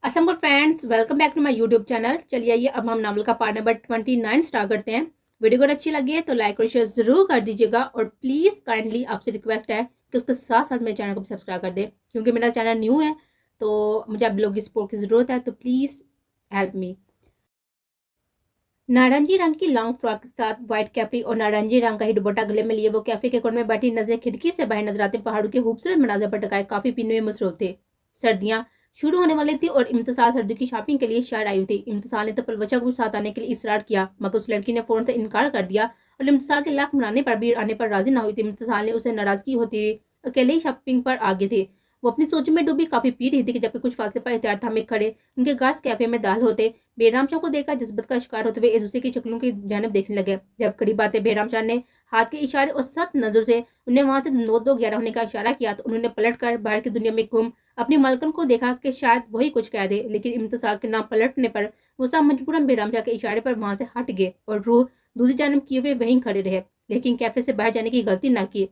Aslam friends, welcome back to my YouTube channel. चलिए आइए अब हम नावल का पार्ट नंबर 29 स्टार्ट करते हैं। वीडियो को अच्छी लगी है तो लाइक और शेयर जरूर कर दीजिएगा और प्लीज़ काइंडली आपसे रिक्वेस्ट है कि उसके साथ साथ मेरे चैनल को भी सब्सक्राइब कर दें, क्योंकि मेरा चैनल न्यू है तो मुझे आप लोगों की सपोर्ट की ज़रूरत है, तो प्लीज़ हेल्प मी। नारंगी रंग की लॉन्ग फ्रॉक के साथ व्हाइट कैपरी और नारंगी रंग का ही दुपट्टा गले में लिए वो कैफे के कोने में बैठी नजरें खिड़की से बाहर नजर आते पहाड़ों के खूबसूरत मनाजर पर टकाए काफी पीने में मसरूफ थे। सर्दियां शुरू होने वाली थी और इम्तिसाल सर्दी की शॉपिंग के लिए शहर आई हुई थी। इम्तिसाल ने तो पलवचा को साथ आने के लिए इसरार किया, मगर उस लड़की ने फौरन से इनकार कर दिया और इम्तिसाल के लाख मनाने पर भी आने पर राजी न हुई थी। इम्तिसाल ने उसे नाराजगी होती हुई अकेले ही शॉपिंग पर आगे थे। वो अपनी सोच में डूबी काफी पी रही थी कि जबकि कुछ फासले पर एहतियात थामे खड़े उनके गार्ड्स कैफे में दाल होते। बेराम शाह को देखा जज्बत का शिकार होते हुए एक दूसरे की शक्लों की जानब देखने लगे। जब कड़ी बातें बेराम शाह ने हाथ के इशारे और सख्त नजर से उन्हें वहां से 9-2-11 होने का इशारा किया तो उन्होंने पलट कर बाहर की दुनिया में गुम अपनी मालकन को देखा कि शायद वही कुछ कह दे, लेकिन इम्तिसाल के नाम पलटने पर वो सब मजबूरन बेराम शाह के इशारे पर वहां से हट गए और रूह दूसरी जानब किए हुए वहीं खड़े रहे, लेकिन कैफे से बाहर जाने की गलती न की।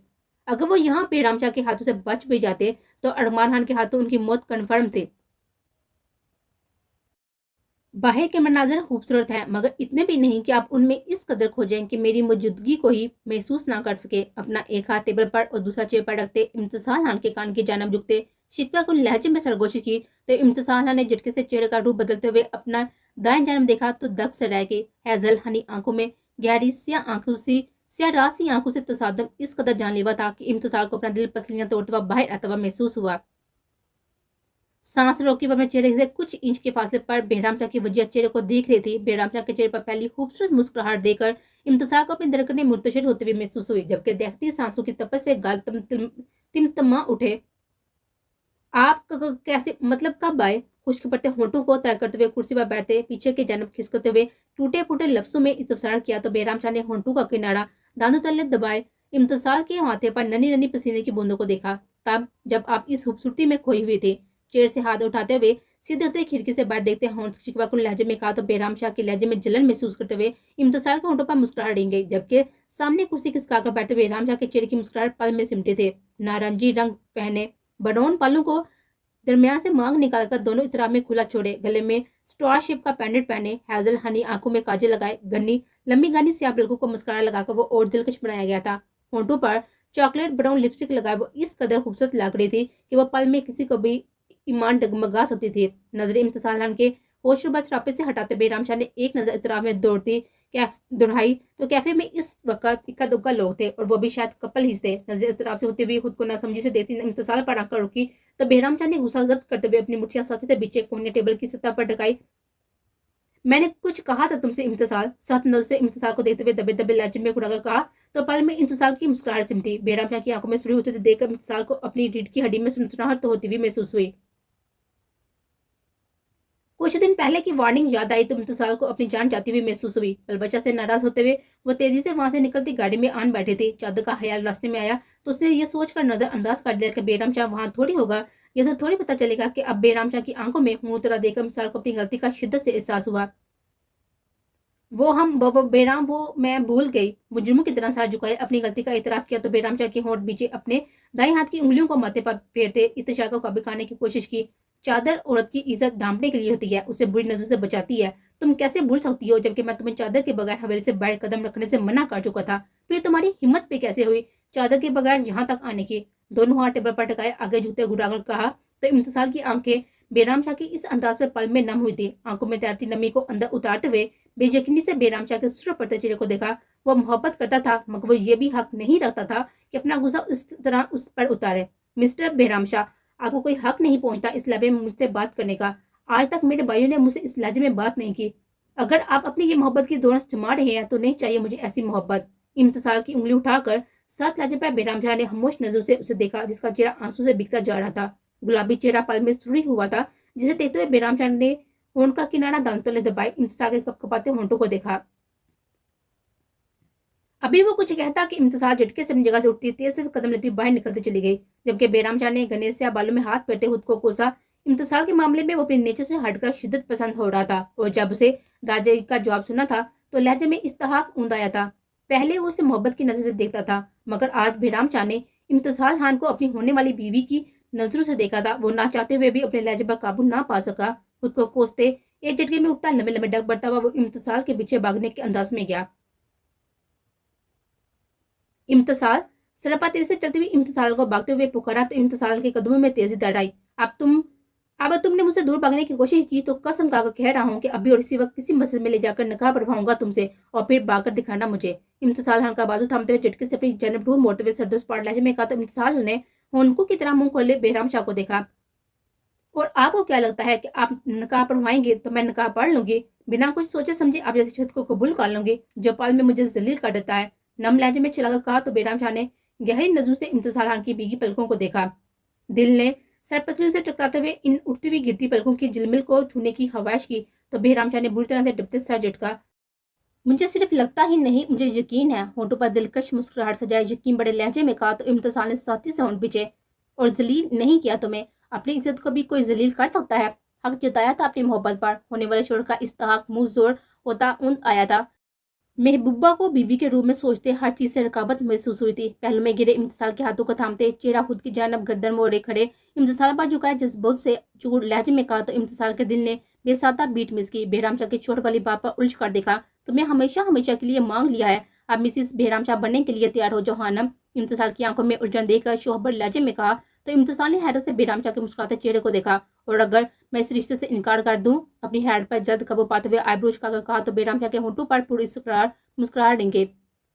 अगर वो यहाँ बेराम शाह के हाथों से बच भी जाते तो अरमान खान के हाथों उनकी मौत कन्फर्म थी। बाहर के मनाज़र खूबसूरत हैं, मगर इतने भी नहीं कि आप उनमें इस कदर खो जाएं कि मेरी मौजूदगी को ही महसूस ना कर सके। अपना एक हाथ टेबल पर और दूसरा चेयर पर रखते इम्तिसाल खान के कान की जानब झुकते शिकवा को लहजे में सरगोशी की तो इम्तिसाल खान ने झटके से चेहरे का रूप बदलते हुए अपना दाएं जानब देखा तो दग से रह गई। हैजल हनी आंखों में गहरी स्या रासी आंखों से तसादम इस कदर जानलेवा था कि इम्तिसाल को अपना दिल पसलियां तोड़ते हुए बाहर आता हुआ महसूस हुआ। सांस रोकी वह अपने चेहरे से कुछ इंच के फासले पर बेहराम शाह की वजह चेहरे को देख रही थी। बेहराम शाह के चेहरे पर पहली खूबसूरत मुस्कुराहट देकर इम्तिसाल को अपनी धड़कनें मुर्तशिर होते हुए महसूस हुई, जबकि देखती सांसों की तपस से गाल तिमतमा उठे। आप कैसे, मतलब कब आए? खुश्क पड़ते होंठों को तय करते हुए कुर्सी पर बैठते पीछे के जानब खिसकते हुए टूटे फूटे लफ्जों में इतफसार किया तो बेहराम शाह ने होंठों का किनारा दानों तले दबाए इम्तिसाल के माथे पर ननी ननी पसीने की बूंदों को देखा। तब जब आप इस खूबसूरती में खोई हुई थे। चेयर से हाथ उठाते हुए सीधे होते खिड़की से बाहर देखते होंठ शिकवा कुल लहजे में कहा तो बेराम शाह के लहजे में जलन महसूस करते हुए इम्तिसाल के होंठों पर मुस्कुराहट रही गई, जबकि सामने कुर्सी खिसकाकर बैठे हुए राम शाह के चेहरे की मुस्कुराहट पल में सिमटे थे। नारंगी रंग पहने बडौन बालों को दरमियान से मांग निकालकर दोनों इतराब में खुला छोड़े, गले में स्टार शेप का पेंडेंट पहने, हैजल हनी आंखों में काजल लगाए गन्नी लंबी गानी स्याह बिल्कुल को मुस्कुरा लगाकर वो और दिलकश बनाया गया था। होंठों पर चॉकलेट ब्राउन लिपस्टिक लगाए वो इस कदर खूबसूरत लग रही थी कि वह पल में किसी को भी ईमान डगमगा सकती थी। नजरें इम्तिसाल खान के होशरुबा सरापे से हटाते बेराम शाह ने एक नजर इतराब में दौड़ाई तो कैफे में इस वक्त इक्का दुक्का लोग थे और वो भी शायद कपल ही थे। नजर इस तरफ से होते हुए खुद को नासमझी से देखती इम्तिसाल पर आकर रुकी तो बेहराम शाह ने गुस्सा जब्त करते हुए अपनी मुठ्ठियां साथी से बीचे कोने टेबल की सतह पर ढकाई। मैंने कुछ कहा था तुमसे इम्तिसाल, साथ नजर से इम्तिसाल को देखते हुए दबे दबे लहजे में उड़ाकर कहा तो पल में इम्तिसाल की मुस्कुराहट सिमटी। बेहराम शाह की आंखों में सुरी होते देखकर इम्तिसाल को अपनी रीढ़ की हड्डी में सुनसुनाहट होती हुई महसूस हुई। कुछ दिन पहले की वार्निंग याद आई तो इम्तिसाल को अपनी जान जाती हुई महसूस हुई। बच्चा से नाराज होते हुए वो तेजी से वहां से निकलती गाड़ी में आन बैठे थे। चादर का ख्याल रास्ते में आया तो उसने ये सोचकर नजरअंदाज कर दिया कि बेराम शाह वहां थोड़ी होगा। ये तो थोड़ी पता चलेगा कि अब बेराम शाह की आंखों में खून उतरा देखकर मिसाल को अपनी गलती का शिद्दत से एहसास हुआ। बेराम वो मैं भूल गई, मुजरिमों की तरह सर झुकाए अपनी गलती का इतराफ किया तो बेराम शाह के होंठ बीचे अपने दाएं हाथ की उंगलियों को माथे पर फेरते इत्तेशार को काबू करने की कोशिश की। चादर औरत की इज्जत ढांपने के लिए होती है, उसे बुरी नजर से बचाती है। तुम कैसे भूल सकती हो जबकि मैं तुम्हें चादर के बगैर हवेली से बाहर कदम रखने से मना कर चुका था। फिर तुम्हारी हिम्मत पे कैसे हुई चादर के बगैर यहाँ तक आने की? दोनों हाथ टेबल पर टकाए आगे जूते घुराकर कहा तो इम्तिसाल की आंखें बेराम शाह की इस अंदाज में पल में नम हुई थी। आंखों में तैरती नमी को अंदर उतारते हुए बेयकीनी से बेराम शाह के सुर पड़ते चेहरे को देखा। वह मोहब्बत करता था मगर वो ये भी हक नहीं रखता था कि अपना गुस्सा इस तरह उस पर उतारे। मिस्टर बेराम शाह, आपको कोई हक नहीं पहुंचता इस लहजे में मुझसे बात करने का। आज तक मेरे भाइयों ने मुझसे इस लहजे में बात नहीं की। अगर आप अपनी ये मोहब्बत की दौड़ जमा रहे हैं तो नहीं चाहिए मुझे ऐसी मोहब्बत। इम्तिसाल की उंगली उठाकर सात लहजे पर बेराम शाह ने खामोश नजर से उसे देखा, जिसका चेहरा आंसू से बिकता जा रहा था। गुलाबी चेहरा पल में सुर्री हुआ था, जिसे देखते हुए बेराम शाह ने होंठ का किनारा दांतों ने दबाई इम्तिसाल के कपकपाते होंठों को देखा। अभी वो कुछ कहता कि इम्तिसाल झटके से अपनी जगह से उठती तेज से कदम लेती बाहर निकलती चली गई, जबकि बेराम शाह ने गनेसिया बालों में हाथ फेरते खुद को कोसा। इम्तिसाल के मामले में वो अपने नेचर से हटकर शिद्दत पसंद हो रहा था और जब से दाजे का जवाब सुना था तो लहजे में इस्तहाक ऊंद आया था। पहले वो उसे मोहब्बत की नजर से देखता था, मगर आज बेराम शाह ने इम्तिसाल खान को अपनी होने वाली बीवी की नजरों से देखा था। वो ना चाहते हुए भी अपने लहजे पर काबू ना पा सका। खुद को कोसते एक झटके में उठता लंबे लंबे डग बढ़ता हुआ वो इम्तिसाल के पीछे भागने के अंदाज में गया। इम्तिसाल, सरपा तेज से चलती हुई इम्तिसाल को भागते हुए पुकारा तो इम्तिसाल के कदमों में तेजी दौड़ आई। अब तुमने मुझसे दूर भागने की कोशिश की तो कसम खाकर कह रहा हूँ कि अभी और इसी वक्त किसी मस्जिद में ले जाकर निकाह पढ़वाऊंगा तुमसे और फिर भागकर दिखाना मुझे। इम्तिसाल खान का बाजू थामते हुए झटके से अपनी जानब रूह मोड़ते हुए सरदोस पाड़ लहजे में कहा तो इम्तिसाल ने होनकू की तरह मुंह खोले बेहराम शाह को देखा। और आपको क्या लगता है कि आप निकाह पढ़वाएंगे तो मैं निकाह पढ़ लूंगी? बिना कुछ सोचे समझे आप जैसे शख्स को कबूल कर लूंगी जो पाल में मुझे जलील कर देता है? नम लहजे में चिल्लाकर कहा तो बेहराम शाह ने गहरी नजरों से इम्तिसाल खान की भीगी पलकों को देखा। दिल ने सर पसली से टकराते हुए इन उठती हुई गिरती पलकों की झिलमिल को छूने की ख्वाहिश की तो बेहराम शाह ने बुरी तरह से डूबते सर झटका। मुझे सिर्फ लगता ही नहीं, मुझे यकीन है। होंठों पर दिलकश मुस्कुराहट सजाए यकीन बड़े लहजे में कहा तो इम्तिसाल ने साथी से होंठ पीछे। और जलील नहीं किया तुम्हें? अपनी इज्जत को भी कोई जलील कर सकता है? हक जताया था अपनी मोहब्बत पर, होने वाले शोर का इस्तेहाक मुंह जोर होता ऊंद आया था। महबूबा को बीवी के रूप में सोचते हर चीज से रकाबत महसूस हुई थी। पहलू में गिरे इम्तिसाल के हाथों को थामते चेहरा खुद की जानब गर्दन मोड़े खड़े इम्तिसाल पर झुकाए जज्बात से चूर लहजे में कहा तो इम्तिसाल के दिल ने बेसाता बीट मिस की। बेहराम शाह की चोट वाली बात पर उलझ कर देखा। तुम्हें हमेशा हमेशा के लिए मांग लिया है, अब मिसिस बेहराम शाह बनने के लिए तैयार हो जाओ हानम। इम्तिसाल की आंखों में उलझन देखकर शोहबर लहजे में कहा तो इम्तिसाल ने हैरत से बेहराम शाह के मुस्कुराते चेहरे को देखा। और अगर मैं इस रिश्ते से इनकार कर दूं? अपनी हैरत पर जल्द काबू पाते हुए आईब्रोज का कहा तो बेहराम शाह के होंठों पर पूरी मुस्कुरा देंगे।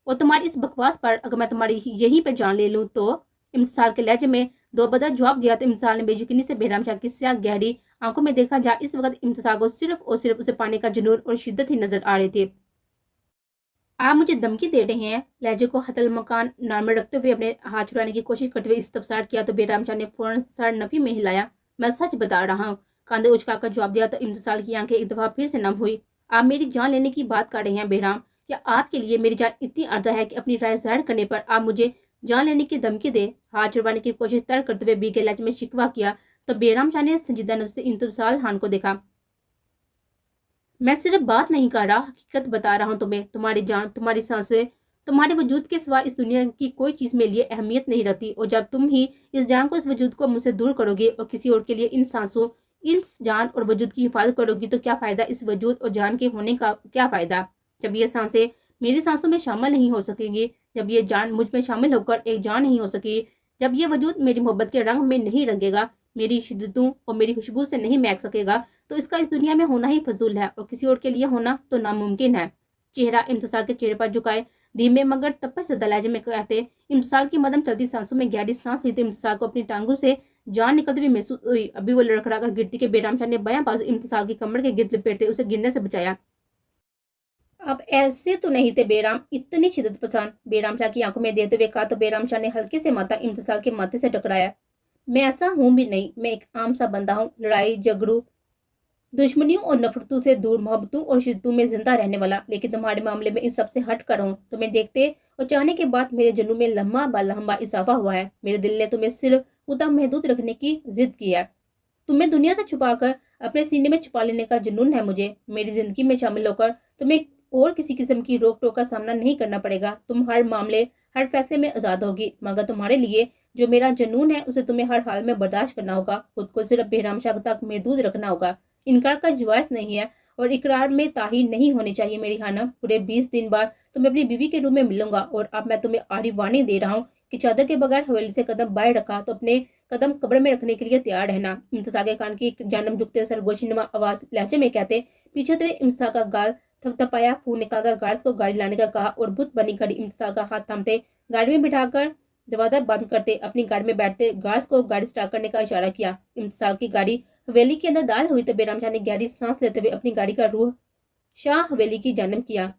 और तुम्हारी इस बकवास पर अगर मैं तुम्हारी यहीं पर जान ले लूं तो? इम्तिसाल के लहजे में दो बदल जवाब दिया तो इम्तिसाल ने बेयकीनी से बेहराम शाह की स्याह गहरी आंखों में देखा जहाँ इस वक्त इम्तिसाल को सिर्फ और सिर्फ उसे पाने का जुनून और शिद्दत ही नजर आ रही थी। आप मुझे धमकी दे रहे हैं? लहजे को हतल मकान नॉर्मल रखते हुए अपने हाथ छुड़ाने की कोशिश करते हुए इस्तफसार किया तो बेहराम शाह ने फौरन सर नफी में हिलाया। मैं सच बता रहा हूँ, कांधे उचकाकर जवाब दिया तो इम्तिसाल की आंखें एक दफा फिर से नम हुई। आप मेरी जान लेने की बात कर रहे हैं बेहराम? क्या आपके लिए मेरी जान इतनी अर्दा है कि अपनी राय जाहिर करने पर आप मुझे जान लेने की धमकी दे? हाथ छुड़वाने की कोशिश तर्क करते हुए बीके लहजे में शिकवा किया तो बेहराम शाह ने संजीदा नजर से इम्तिसाल खान को देखा। मैं सिर्फ बात नहीं कर रहा, हकीकत बता रहा हूँ तुम्हें। तुम्हारी जान, तुम्हारी सांसें, तुम्हारे वजूद के सिवा इस दुनिया की कोई चीज मेरे लिए अहमियत नहीं रखती। और जब तुम ही इस जान को, इस वजूद को मुझसे दूर करोगे और किसी और के लिए इन सांसों, इन जान और वजूद की हिफाजत करोगी तो क्या फायदा इस वजूद और जान के होने का? क्या फायदा जब ये सांसें मेरी सांसों में शामिल नहीं हो सकेंगी, जब ये जान मुझ में शामिल होकर एक जान नहीं हो सकेगी, जब ये वजूद मेरी मोहब्बत के रंग में नहीं रंगेगा, मेरी शिद्दतों और मेरी खुशबू से नहीं महक सकेगा, तो इसका इस दुनिया में होना ही फजूल है और किसी और के लिए होना तो नामुमकिन है। चेहरा इम्तिसाल के चेहरे पर झुकाए धीमे मगर तपश ज़दा लहजे में कहते इम्तिसाल की मदम चलती सांसों में गहरी सांस ली तो इम्तिसाल को अपनी टांगों से जान निकलती हुई महसूस हुई। अभी वो लड़खड़ा कर गिरती के बेहराम शाह ने बायां बाजू इम्तिसाल की कमर के गिर्द लपेटते उसे गिरने से बचाया। अब ऐसे तो नहीं थे बेहराम, इतनी शिद्दत पसंद? बेहराम शाह की आंखों में देते हुए कहा तो बेहराम शाह ने हल्के से माथा इम्तिसाल के माथे से टकराया। मैं ऐसा हूं भी नहीं, मैं एक आम सा बंदा हूँ, लड़ाई झगड़ों दुश्मनियों और नफरतों से दूर, मोहब्बतों और शिद्दतों में जिंदा रहने वाला। लेकिन तुम्हारे मामले में इन सबसे हट कर हूँ। तुम्हें देखते और चाहने के बाद मेरे जुनून में लम्हा ब लम्हा इजाफा हुआ है। मेरे दिल ने तुम्हें सिर्फ उतना महदूद रखने की जिद की है। तुम्हें दुनिया से छुपाकर अपने सीने में छुपा लेने का जुनून है मुझे। मेरी जिंदगी में शामिल होकर तुम्हें और किसी किस्म की रोक टोक का सामना नहीं करना पड़ेगा। तुम हर मामले, हर फैसले में आजाद होगी, मगर तुम्हारे लिए जो मेरा जुनून है उसे तुम्हें हर हाल में बर्दाश्त करना होगा। खुद को सिर्फ बेहराम शाह तक महदूद रखना होगा। इनकार का जवाब नहीं है और इकरार में ताहीर नहीं होनी चाहिए मेरी खाना। पूरे 20 दिन बाद तुम्हें अपनी बीवी के रूप में मिलूंगा और अब मैं तुम्हें आड़ी वार्निंग दे रहा हूँ कि चादर के बगैर हवेली से कदम बाहर रखा तो अपने कदम कब्र में रखने के लिए तैयार रहना। इम्तिसाल के कान की जानब झुकते सरगोशीनुमा आवाज लहजे में कहते पीछे तो इम्तिसाल का गाल थपथपाया, फूल निकालकर गार्ड्स को गाड़ी लाने का कहा और बुत बनी खड़ी इम्तिसाल का हाथ थामते गाड़ी में बिठाकर दरवाजा बंद करते अपनी गाड़ी में बैठते गार्ड्स को गाड़ी स्टार्ट करने का इशारा किया। इम्तिसाल की गाड़ी हवेली के अंदर दाल हुई तो बेहराम शाह ने गहरी सांस लेते हुए अपनी गाड़ी का रुख शाह हवेली की जानब किया।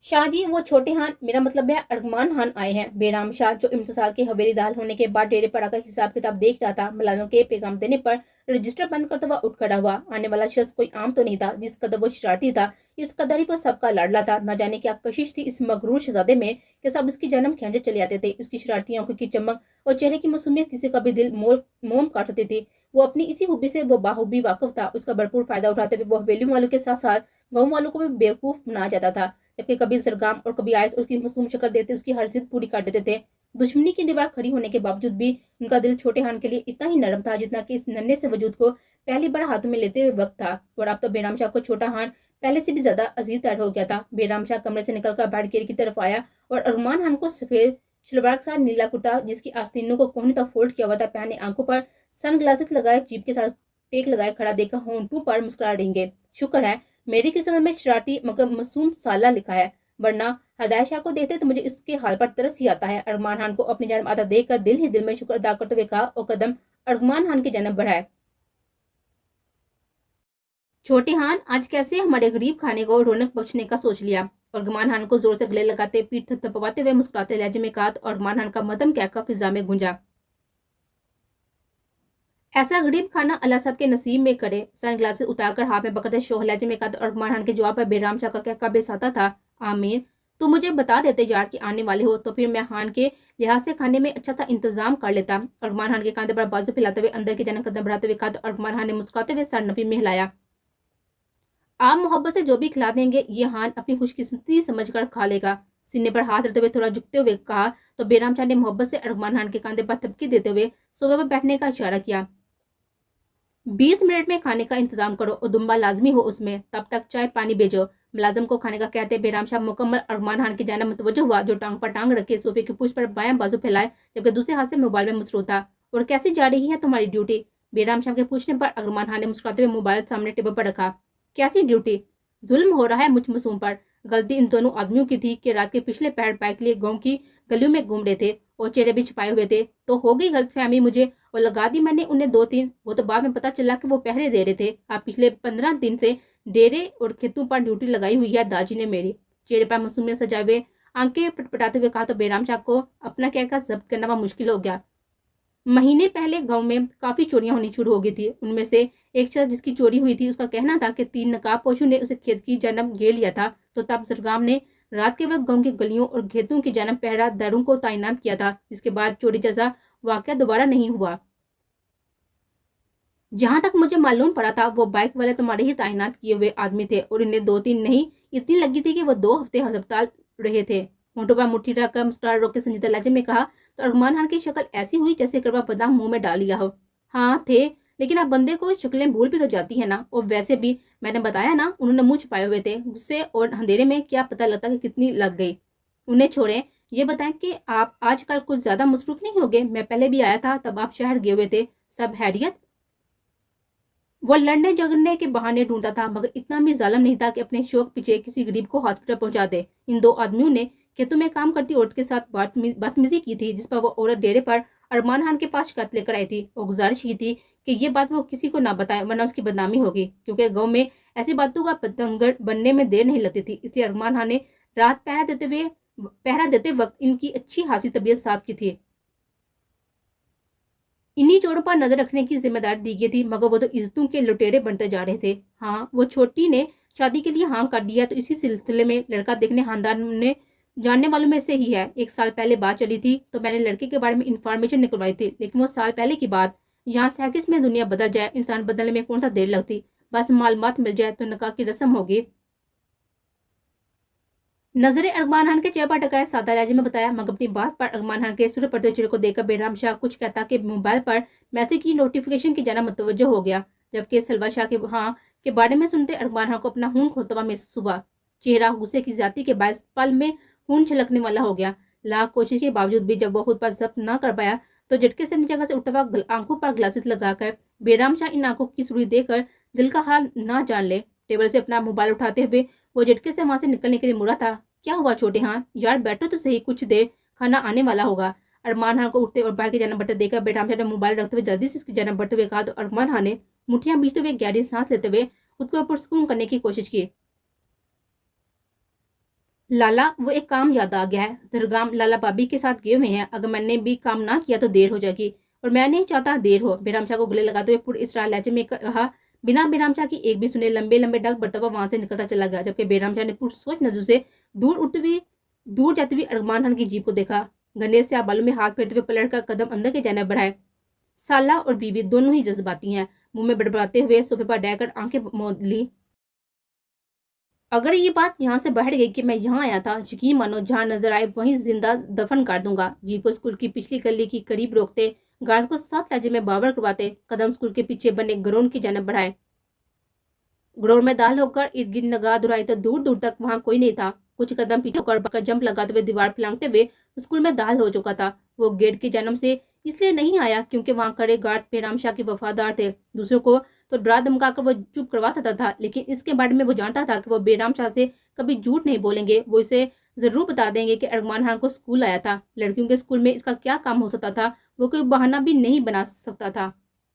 शाहजी, वो छोटे हान, मेरा मतलब है अरमान हान आए हैं। बेहराम शाह जो इम्तिसाल के हवेली दाल होने के बाद डेरे पर आकर हिसाब किताब देख रहा था, मुलाजमों के पैगाम देने पर रजिस्टर बंद करता हुआ उठ खड़ा हुआ। आने वाला शख्स कोई आम तो नहीं था। जिस कदर वो शरारती था, इस कदर ही वो सबका लाडला था। न जाने क्या कशिश थी इस मगरूर शहजादे में कि सब उसकी जन्म खींचे चले आते थे। उसकी शरारती आंखों की चमक और चेहरे की मासूमियत किसी का भी दिल मोम काटती थी। वो अपनी इसी खूबी से वो बाखूबी वाकिफ था। उसका भरपूर फायदा उठाते हुए वो हवेलियों वालों के साथ साथ गाँव वालों को भी बेवकूफ बनाया जाता था। जबकि कभी सरगम और कभी आयस उसकी मासूम शक्ल देते उसकी हर जिद पूरी कर देते थे। दुश्मनी की दीवार खड़ी होने के बावजूद भी उनका दिल छोटे हान के लिए इतना ही नरम था जितना कि इस नन्हे से वजूद को पहली बार हाथों में लेते हुए वक्त था। और अब तो बेराम शाह को छोटा हान पहले से भी ज्यादा अजीज तैयार हो गया था। बेराम शाह कमरे से निकलकर बैरिकेड की तरफ आया और अरमान खान को सफेद शलवार के साथ नीला कुर्ता जिसकी आस्तीनों को कोहनी तक फोल्ड किया हुआ था पहने, आंखों पर सनग्लासेस लगाए, जीप के साथ टेक लगाए खड़ा देखा होंठों पर मुस्कुरा देंगे। शुक्र है मेरी किस्मत में शरारती मगर मासूम साला लिखा है, वरना हदायत शाह को देखते तो मुझे इसके हाल पर तरस ही आता है। अरमान खान को अपनी जन्म आता देखकर दिल ही दिल में शुक्र अदा करते हुए कहा और कदम अरमान खान की जन्म बढ़ाए। छोटे हान आज कैसे हमारे गरीब खाने को रौनक बख्शने का सोच लिया। अरमान खान को जोर से गले लगाते पीठ थपथपाते हुए मुस्कुराते लहजे में कहा तो अरमान खान का मदम कहकर फिजा में गूंजा। ऐसा गरीब खाना अल्लाह सब के नसीब में करे। सनग्लासेस उतारकर हाथ में पकड़ते शोह लहजे में कहा तो अरमान खान के जवाब पर बेराम शाह का कहका बेसाता था, आमीन। तो मुझे बता देते यार कि आने वाले हो तो फिर मैं हान के लिहाज से खाने में अच्छा सा इंतजाम कर लेता। अरमान खान के कांधे पर बाजू फैलाते हुए अंदर की जानब कदम बढ़ाते हुए कहा तो अरमान खान ने मुस्कुराते हुए सर नफी में हिलाया। आप मोहब्बत से जो भी खिला देंगे ये हान अपनी खुशकिस्मती समझकर खा लेगा। सीने पर हाथ रखते हुए थोड़ा झुकते हुए कहा तो बेराम शाह ने मोहब्बत से अरमान खान के कांधे पर थपकी देते हुए सोफे पर बैठने का इशारा किया। 20 मिनट में खाने का इंतजाम करो और दुम्बा लाजमी हो उसमें, तब तक चाय पानी भेजो। मुलाजम को खाने का कहते बेराम शाह मुकम्मल अरमान खान की जानब मुतवज्जो हुआ जो टांग पर टांग रखे सोफे की पुश पर बायां बाजू फैलाए जबकि दूसरे हाथ से मोबाइल में मसरूफ था। और कैसी जा रही है तुम्हारी ड्यूटी? बेराम शाह के पूछने पर अरमान खान ने मुस्कुराते हुए मोबाइल सामने टेबल पर रखा। कैसी ड्यूटी? जुल्म हो रहा है मुझ मासूम पर। गलती इन दोनों आदमियों की थी कि रात के पिछले पैर बाइक लिए गाँव की गलियों में घूम रहे थे और चेहरे भी छुपाए हुए थे। तो हो गई गलतफहमी मुझे और लगा दी मैंने उन्हें 2-3। वो तो बाद में पता चला कि वो पहरे दे रहे थे। आप पिछले 15 दिन से डेरे और खेतों पर ड्यूटी लगाई हुई है दाजी ने मेरी। चेहरे पर मासूमियत सजाए हुए आंखें पटपटाते हुए कहा तो बेराम शाह को अपना कहकर जब्त करना वह मुश्किल हो गया। महीने पहले गांव में काफी चोरियां होनी शुरू हो गई थी। उनमें से एक शख्स जिसकी चोरी हुई थी उसका कहना था कि 3 नकाबपोशों ने उसे खेत की जानब घेर लिया था। तो तब सरगाम ने रात के वक्त गांव की गलियों और खेतों की जानब पहरादारों को तैनात किया था, जिसके बाद चोरी जैसा वाकया दोबारा नहीं हुआ। जहां तक मुझे मालूम पड़ा था वो बाइक वाले तुम्हारे ही तैनात किए हुए आदमी थे और इन्हें 2-3 नहीं इतनी लगी थी कि वो 2 हफ्ते अस्पताल रहे थे। होंठों पर मुट्ठी रखकर मुस्कुरा रोक के संजीदा लहजे में कहा तो अरमान खान की शक्ल ऐसी हुई जैसे कड़वा बादाम मुंह में डाल लिया हो। हाँ थे, लेकिन अब बंदे को शक्लें भूल भी तो जाती है ना। और वैसे भी मैंने बताया ना उन्होंने मुंह छुपाए हुए थे। गुस्से और अंधेरे में क्या पता लगता कि कितनी लग गई। उन्हें छोड़े, ये बताएं कि आप आजकल कुछ ज्यादा मसरूफ नहीं हो गए? मैं पहले भी आया था तब आप शहर गए हुए थे। सब हैरियत? वो लड़ने झगड़ने के बहाने ढूंढता था मगर इतना भी जालिम नहीं था कि अपने शौक पीछे किसी गरीब को हॉस्पिटल पहुंचा दे। इन 2 आदमियों ने खेतों में काम करती औरत के साथ बदतमीजी की थी जिस पर वो औरत डेरे पर अरमान खान के पास शिकायत लेकर आई थी और गुजारिश की थी कि ये बात वो किसी को ना बताए वरना उसकी बदनामी होगी, क्योंकि गाँव में ऐसी बातों का पतंगड़ बनने में देर नहीं लगती थी। इसलिए अरमान खान ने रात पहरा देते वक्त इनकी अच्छी खासी तबीयत साफ की थी। इन्हीं चोरों पर नजर रखने की जिम्मेदारी दी गई थी मगर वो तो इज्जतों के लुटेरे बनते जा रहे थे। हाँ, वो छोटी ने शादी के लिए हाँ कर दिया तो इसी सिलसिले में लड़का देखने खानदान ने जानने वालों में से ही है। 1 साल पहले बात चली थी तो मैंने लड़के के बारे में इंफॉर्मेशन निकलवाई थी, लेकिन वो साल पहले की बात। यहाँ सैकिस में दुनिया बदल जाए, इंसान बदलने में कौन सा देर लगती। बस मालूमात मिल जाए तो निकाह की रस्म होगी। नजरे अरमान खान के चेहरे पर टकाए सादा लहजे में बताया मगर अपनी बात पर अरमान खान के सुर पड़ते चेहरे को देखकर बेराम शाह कुछ कहता कि मोबाइल पर मैसेज की नोटिफिकेशन की जाना मुतवज्जो हो गया। जबकि सलवा शाह के हाँ के बारे में सुनते अरमान खान को अपना खून खोलता हुआ महसूस हुआ। चेहरा गुस्से की ज्यादती के बायस पल में खून छलकने वाला हो गया। लाख कोशिश के बावजूद भी जब वो खुद पर जब्त न कर पाया तो झटके से जगह से उठता हुआ आंखों पर ग्लासेस लगाकर बेराम शाह इन आंखों की सुर्खी देकर दिल का हाल ना जान ले। टेबल से अपना मोबाइल उठाते हुए वो झटके से वहां से निकलने के लिए मुड़ा था। क्या हुआ छोटे हान, यार बैठो तो सही, कुछ देर खाना आने वाला होगा। अरमान खान को उठते और बाहर की जानब बढ़ते देखकर बेराम शाह ने मोबाइल रखते हुए जल्दी से उसकी जानब बढ़ते हुए कहा तो अरमान खान ने मुठियां बीचते हुए गहरी सांस लेते हुए खुद को पुरस्कून करने की कोशिश की। लाला, वो एक काम याद आ गया है। जरगाम लाला भाभी के साथ गए हुए हैं। अगर मैंने भी काम ना किया तो देर हो जाएगी और मैं नहीं चाहता देर हो। बेराम शाह को गले लगाते हुए पूरे इसरार लहजे में कहा। बिना बेराम शाह की एक भी सुने लंबे लंबे डग बढ़ता हुआ वहां से निकलता चला गया जबकि बेराम शाह ने पुरसोच नजर से दूर जाती हुई अरमान खान की जीप को देखा। गणेश से बालों में हाथ फेरते हुए पलट कर कदम अंदर के जानब बढ़ाए। साला और बीवी दोनों ही जज्बाती हैं। मुंह में बड़बड़ाते हुए सोफे पर डहकर आंखें मोद ली। अगर ये बात यहाँ से बढ़ गई कि मैं यहाँ आया था, यकीन मानो जहाँ नजर आए वहीं जिंदा दफन कर दूंगा। जीप को स्कूल की पिछली गली की करीब रोकते, गार्ड को साथ लहजे में बाबर करवाते, कदम स्कूल के पीछे बने ग्राउंड की जानब बढ़ाए। ग्राउंड में दाल होकर इर्द गिर्द नगाह दुराई तो दूर दूर तक वहां कोई नहीं था। कुछ कदम पीछे होकर जंप लगाते हुए दीवार फलांगते हुए स्कूल में दाल हो चुका था। वो गेट के जन्म से इसलिए नहीं आया क्योंकि वहां खड़े गार्ड बेराम शाह के वफादार थे। दूसरों को तो डरा धमकाकर वो चुप करवा देता था, लेकिन इसके बारे में वो जानता था कि वो बेराम शाह से कभी झूठ नहीं बोलेंगे। वो इसे जरूर बता देंगे कि अरमान खान को स्कूल आया था। लड़कियों के स्कूल में इसका क्या काम हो सकता था, वो कोई बहाना भी नहीं बना सकता था।